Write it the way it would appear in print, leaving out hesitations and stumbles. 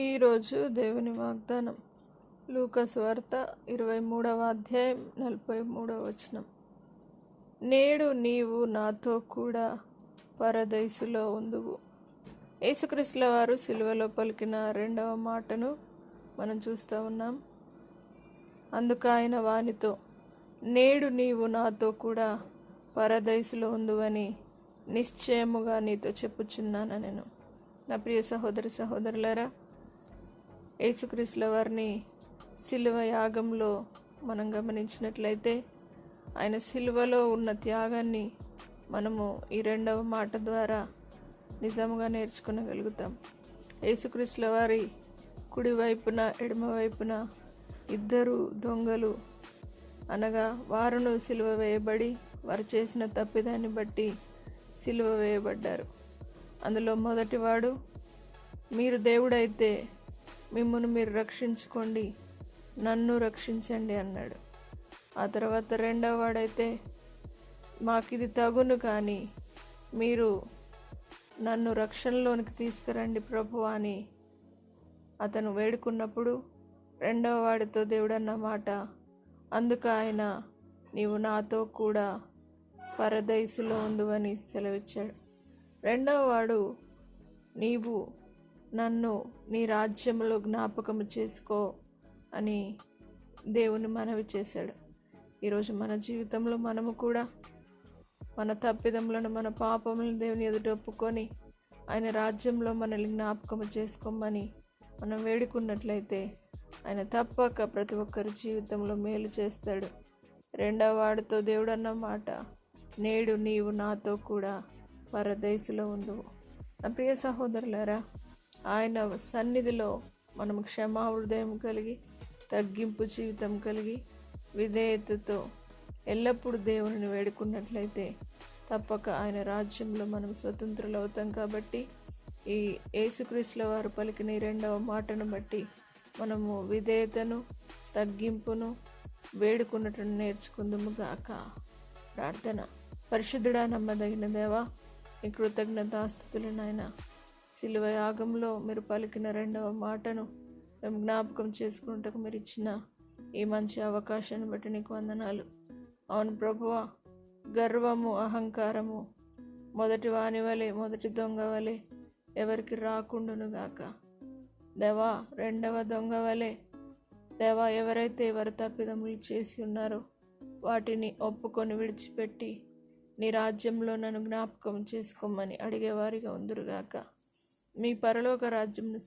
ఈరోజు దేవుని వాగ్దానం లూకాసు వార్త 23వ అధ్యాయం 43వ వచనం. నేడు నీవు నాతో కూడా పరదైసులో ఉందువు. యేసుక్రీస్తుల వారు సిలువలో పలికిన రెండవ మాటను మనం చూస్తూ ఉన్నాం. అందుకు ఆయన వానితో, నేడు నీవు నాతో కూడా పరదైసులో ఉందువని నిశ్చయముగా నీతో చెప్పుచున్నాను. నేను నా ప్రియ సహోదరి సహోదరులారా, యేసుక్రీస్తుల వారిని సిలువ యాగంలో మనం గమనించినట్లయితే ఆయన సిలువలో ఉన్న త్యాగాన్ని మనము ఈ రెండవ మాట ద్వారా నిజంగా నేర్చుకునగలుగుతాం. యేసుక్రీస్తుల వారి కుడివైపున ఎడమవైపున ఇద్దరు దొంగలు, అనగా వారును సిలువ వేయబడి వారు చేసిన తప్పిదాన్ని బట్టి సిలువ వేయబడ్డారు. అందులో మొదటివాడు, మీరు దేవుడైతే మిమ్మల్ని మీరు రక్షించుకోండి, నన్ను రక్షించండి అన్నాడు. ఆ తర్వాత రెండవ వాడైతే, మాకిది తగును, కానీ మీరు నన్ను రక్షణలోనికి తీసుకురండి ప్రభువా అని అతను వేడుకున్నప్పుడు రెండవ వాడితో దేవుడన్న మాట, అందుకు ఆయన, నీవు నాతో కూడా పరదైసులో ఉందువని సెలవిచ్చాడు. రెండవ వాడు, నీవు నన్ను నీ రాజ్యంలో జ్ఞాపకము చేసుకో అని దేవుని మనవి చేశాడు. ఈరోజు మన జీవితంలో మనము కూడా మన తప్పిదములను, మన పాపములను దేవుని ఎదుట ఒప్పుకొని ఆయన రాజ్యంలో మనల్ని జ్ఞాపకము చేసుకోమని మనం వేడుకున్నట్లయితే ఆయన తప్పక ప్రతి ఒక్కరి జీవితంలో మేలు చేస్తాడు. రెండవ వాడితో దేవుడు అన్న మాట, నేడు నీవు నాతో కూడా పరదైసులో ఉందువు. నా ప్రియ సహోదరులారా, ఆయన సన్నిధిలో మనం క్షమాహృదయం కలిగి, తగ్గింపు జీవితం కలిగి, విధేయతతో ఎల్లప్పుడూ దేవుని వేడుకున్నట్లయితే తప్పక ఆయన రాజ్యంలో మనం స్వతంత్రులు అవుతాం. కాబట్టి ఈ యేసుక్రీస్తుల వారు పలికిన ఈ రెండవ మాటను బట్టి మనము విధేయతను, తగ్గింపును వేడుకున్నట్టు నేర్చుకుందుము గాక. ప్రార్థన. పరిశుద్ధుడా, నమ్మదగిన దేవా, నీ కృతజ్ఞతాస్తుతులు నాయన. సిలువ యాగంలో మీరు పలికిన రెండవ మాటను మేము జ్ఞాపకం చేసుకుంటకు మీరు ఇచ్చిన ఈ మంచి అవకాశాన్ని బట్టి నీకు వందనాలు. అవును ప్రభువా, గర్వము, అహంకారము మొదటి వాని వలె, మొదటి దొంగ వలె ఎవరికి రాకుండును గాక. దేవా, రెండవ దొంగ వలె దేవా, ఎవరైతే వారి తప్పిదములు చేసి ఉన్నారో వాటిని ఒప్పుకొని విడిచిపెట్టి నీ రాజ్యంలో నన్ను జ్ఞాపకం చేసుకోమని అడిగేవారిగా ఉందురుగాక. మీ పరలోక రాజ్యంను